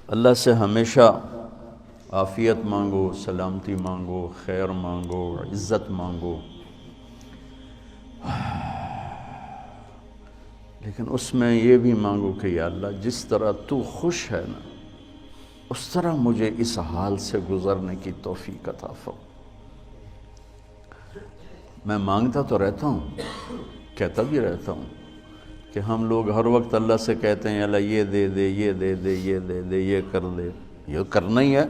اللہ سے ہمیشہ عافیت مانگو، سلامتی مانگو، خیر مانگو، عزت مانگو، لیکن اس میں یہ بھی مانگو کہ یا اللہ جس طرح تو خوش ہے نا اس طرح مجھے اس حال سے گزرنے کی توفیق عطا فرما۔ میں مانگتا تو رہتا ہوں، کہتا بھی رہتا ہوں کہ ہم لوگ ہر وقت اللہ سے کہتے ہیں اللہ یہ دے دے، یہ دے دے، یہ دے دے، یہ کر دے، یہ کرنا ہی ہے۔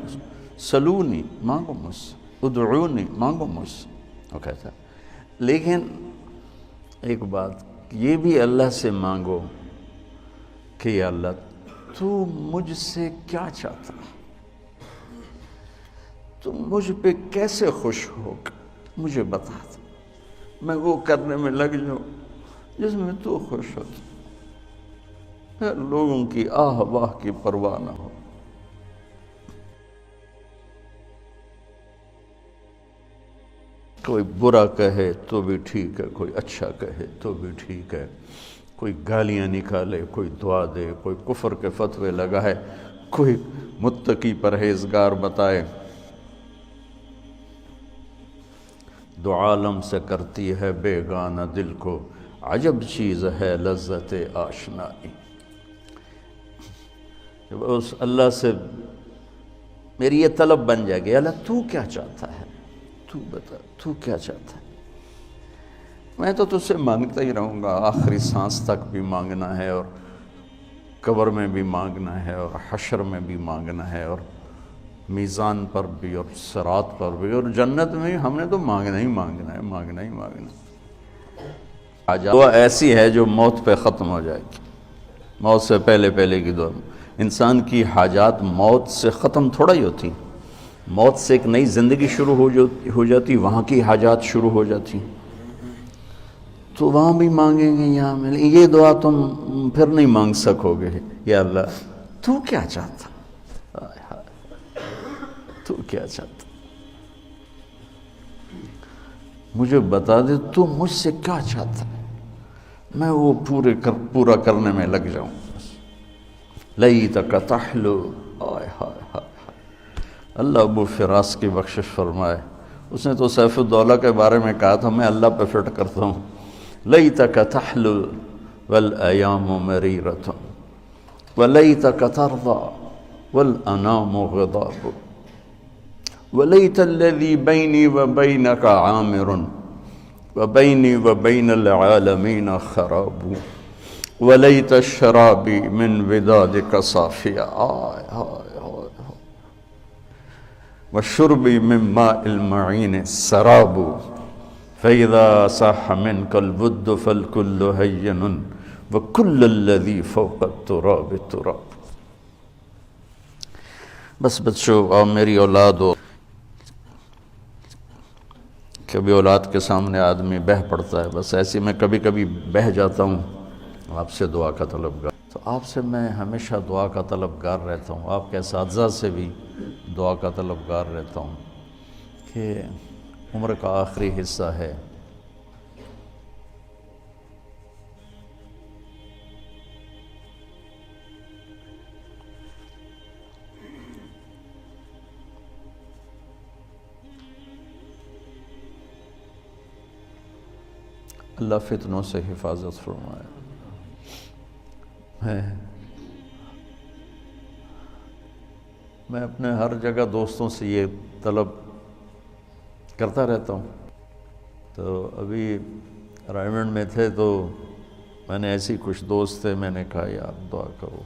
سلونی مانگو مجھ سے، ادعونی مانگو مجھ سے، وہ کہتا ہے۔ لیکن ایک بات یہ بھی اللہ سے مانگو کہ یا اللہ تو مجھ سے کیا چاہتا ہے، تو مجھ پہ کیسے خوش ہوگا مجھے بتا دے، میں وہ کرنے میں لگ جاؤں جس میں تو خوش ہوتا، پھر لوگوں کی آہ واہ کی پرواہ نہ ہو۔ کوئی برا کہے تو بھی ٹھیک ہے، کوئی اچھا کہے تو بھی ٹھیک ہے، کوئی گالیاں نکالے، کوئی دعا دے، کوئی کفر کے فتوے لگائے، کوئی متقی پرہیزگار بتائے، دو عالم سے کرتی ہے بیگانہ دل کو، عجب چیز ہے لذت آشنائی۔ جب اس اللہ سے میری یہ طلب بن جائے گی، اللہ تو کیا چاہتا ہے، تو بتا تو کیا چاہتا ہے، میں تو تجھ سے مانگتا ہی رہوں گا، آخری سانس تک بھی مانگنا ہے، اور قبر میں بھی مانگنا ہے، اور حشر میں بھی مانگنا ہے، اور میزان پر بھی، اور صراط پر بھی، اور جنت میں بھی ہم نے تو مانگنا ہی مانگنا ہے، مانگنا ہی مانگنا ہے۔ دعا ایسی ہے جو موت پہ ختم ہو جائے گی، موت سے پہلے پہلے کی دعا۔ انسان کی حاجات موت سے ختم تھوڑا ہی ہوتی، موت سے ایک نئی زندگی شروع ہو جاتی، وہاں کی حاجات شروع ہو جاتی، تو وہاں بھی مانگیں گے یہاں میں، یہ دعا تم پھر نہیں مانگ سکو گے۔ یا اللہ تو کیا چاہتا، تو کیا چاہتا، مجھے بتا دے تو مجھ سے کیا چاہتا ہے، میں وہ پورا کرنے میں لگ جاؤں۔ لیتک تحلو، آئے ہائے ہائے، اللہ ابو فراس کی بخشش فرمائے، اس نے تو سیف الدولہ کے بارے میں کہا تھا، میں اللہ پہ فٹ کرتا ہوں، لیتک تحلو والایام مریرۃ ولیتک ترضى والانام غضاب ولیت الذی بینی وبینک عامر وبینی وبین العالمین خراب ولیت الشرابی من ودادک صافیہ، آئے آئے آئے، وشربی من ماء المعین سراب فإذا صح منك الود فالكل هين وكل الذي فوق التراب تراب۔ بس بچوں، اور میری اولاد ہو، کبھی اولاد کے سامنے آدمی بہہ پڑتا ہے، بس ایسی میں کبھی کبھی بہہ جاتا ہوں، آپ سے دعا کا طلبگار، تو آپ سے میں ہمیشہ دعا کا طلبگار رہتا ہوں، آپ کے اساتذہ سے بھی دعا کا طلبگار رہتا ہوں کہ عمر کا آخری حصہ ہے، اللہ فتنوں سے حفاظت فرمائے۔ میں اپنے ہر جگہ دوستوں سے یہ طلب کرتا رہتا ہوں، تو ابھی رائمنڈ میں تھے تو میں نے ایسی کچھ دوست تھے، میں نے کہا یار دعا کرو،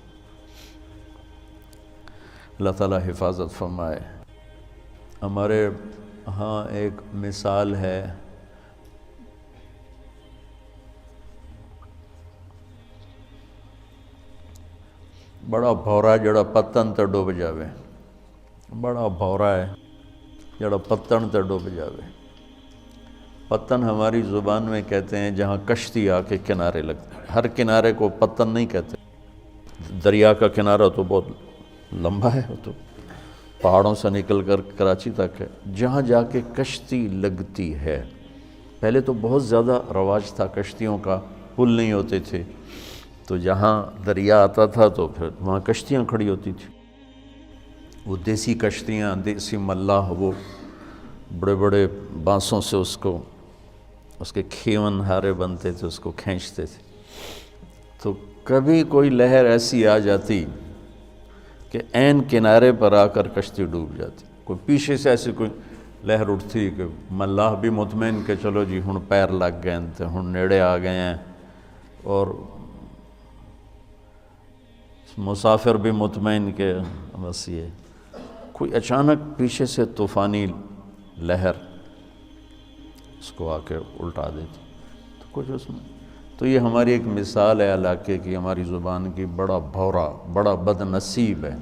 اللہ تعالیٰ حفاظت فرمائے۔ ہمارے ہاں ایک مثال ہے، بڑا بھورا جڑا پتن تے ڈوب جاوے، بڑا بھورا ہے جڑا پتن تے ڈوب جاوے۔ پتن ہماری زبان میں کہتے ہیں جہاں کشتی آ کے کنارے لگتے ہیں، ہر کنارے کو پتن نہیں کہتے، دریا کا کنارہ تو بہت لمبا ہے، وہ تو پہاڑوں سے نکل کر کراچی تک ہے، جہاں جا کے کشتی لگتی ہے۔ پہلے تو بہت زیادہ رواج تھا کشتیوں کا، پل نہیں ہوتے تھے، تو جہاں دریا آتا تھا تو پھر وہاں کشتیاں کھڑی ہوتی تھیں۔ وہ دیسی کشتیاں، دیسی ملاح، وہ بڑے بڑے بانسوں سے اس کے کھیون ہارے بنتے تھے، اس کو کھینچتے تھے. تو کبھی کوئی لہر ایسی آ جاتی کہ عین کنارے پر آ کر کشتی ڈوب جاتی. کوئی پیچھے سے ایسی کوئی لہر اٹھتی کہ ملاح بھی مطمئن کہ چلو جی ہن پیر لگ گئے ہیں، ہن نیڑے آ گئے ہیں، اور مسافر بھی مطمئن کہ بس یہ کوئی اچانک پیچھے سے طوفانی لہر اس کو آ کے الٹا دیتی. تو کچھ اس میں تو یہ ہماری ایک مثال ہے علاقے کی، ہماری زبان کی. بڑا بھورا، بڑا بد نصیب ہے،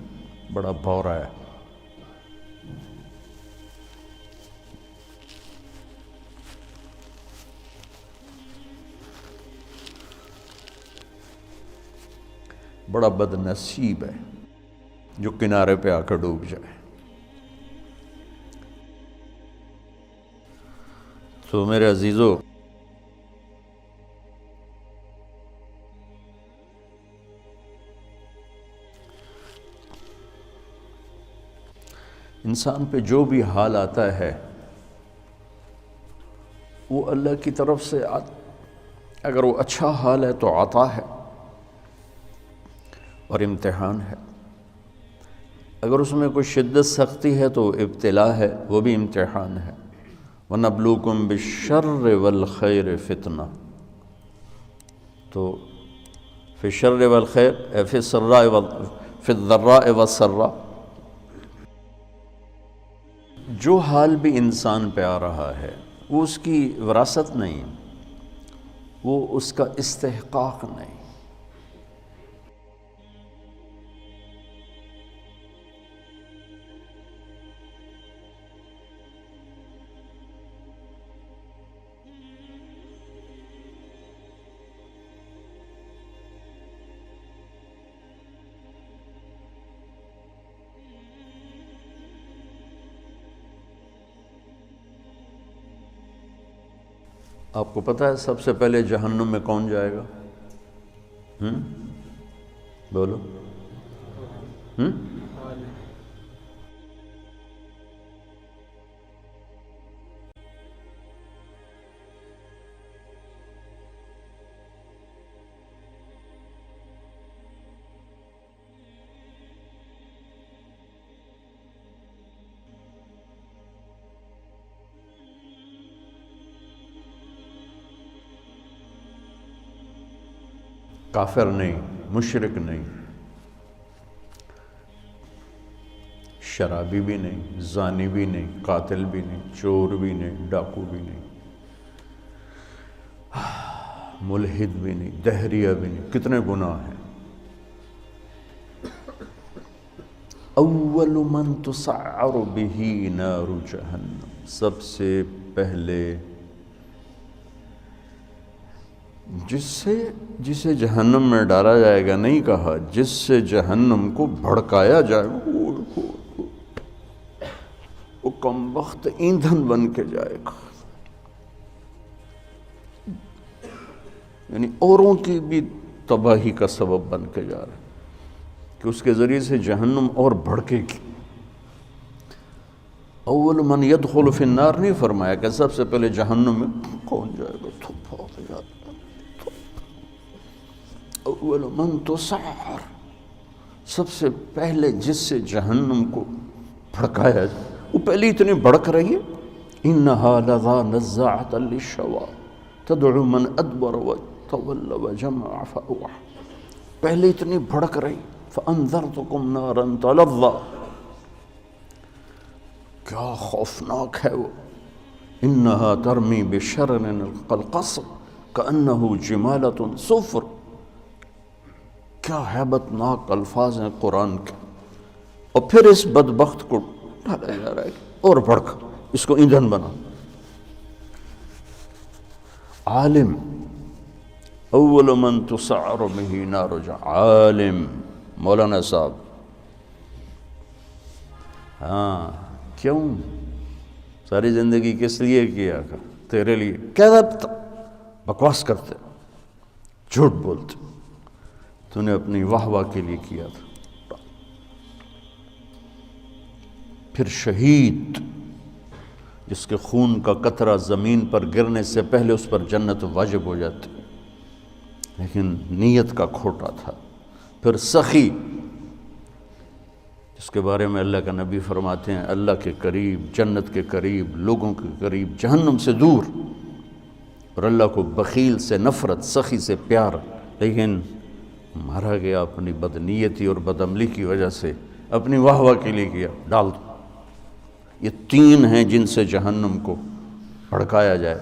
بڑا بھورا ہے. بڑا بد نصیب ہے جو کنارے پہ آ کر ڈوب جائے. تو میرے عزیزو، انسان پہ جو بھی حال آتا ہے وہ اللہ کی طرف سے اگر وہ اچھا حال ہے تو عطا ہے اور امتحان ہے. اگر اس میں کوئی شدت سختی ہے تو ابتلا ہے، وہ بھی امتحان ہے. وَنَبْلُوكُمْ بِالشَّرِّ وَالْخَيْرِ فِتْنَةً. تو فی الشر والخیر، فی الضراء والسراء، جو حال بھی انسان پہ آ رہا ہے وہ اس کی وراثت نہیں، وہ اس کا استحقاق نہیں. آپ کو پتہ ہے سب سے پہلے جہنم میں کون جائے گا؟ بولو. کافر نہیں، مشرک نہیں، شرابی بھی نہیں، زانی بھی نہیں، قاتل بھی نہیں، چور بھی نہیں، ڈاکو بھی نہیں، ملحد بھی نہیں، دہریہ بھی نہیں. کتنے گناہ ہیں. اول من تسعر به نار جہنم، سب سے پہلے جسے جہنم میں ڈالا جائے گا، نہیں کہا جس سے جہنم کو بھڑکایا جائے گا، وہ کم وقت ایندھن بن کے جائے گا. یعنی اوروں کی بھی تباہی کا سبب بن کے جا رہا ہے کہ اس کے ذریعے سے جہنم اور بھڑکے گی. اول من يدخل فی النار نہیں فرمایا کہ سب سے پہلے جہنم میں کون جائے گا. اول من تسعر، سب سے پہلے جس سے جہنم کو بھڑکایا جائے، وہ پہلے اتنی بھڑک رہی ہے. انها لظى نزاعة للشوى تدعو من ادبر وتولى وجمع فاوعى. پہلے اتنی بھڑک رہی. فانذرتكم نارا تلظى، کیا خوفناک ہے وہ. انها ترمی بشرر كالقصر كأنه جمالة صفر. کیا ہیبت ناک الفاظ ہیں قرآن کے. اور پھر اس بدبخت کو ڈالا جا رہا ہے اور بھڑک، اس کو ایندھن بنا. عالم، اول من تسعر به نار جہنم، عالم مولانا صاحب. ہاں، کیوں ساری زندگی کس لیے کیا تھا؟ تیرے لیے. کہتا بکواس کرتے، جھوٹ بولتے، تو نے اپنی واہ واہ کے لیے کیا تھا. پھر شہید جس کے خون کا قطرہ زمین پر گرنے سے پہلے اس پر جنت واجب ہو جاتی، لیکن نیت کا کھوٹا تھا۔ پھر سخی جس کے بارے میں اللہ کا نبی فرماتے ہیں اللہ کے قریب، جنت کے قریب، لوگوں کے قریب، جہنم سے دور، اور اللہ کو بخیل سے نفرت، سخی سے پیار، لیکن مارا گیا اپنی بدنیتی اور بدعملی کی وجہ سے، اپنی واہ واہ کے لیے کیا، ڈال دو۔ یہ تین ہیں جن سے جہنم کو بھڑکایا جائے۔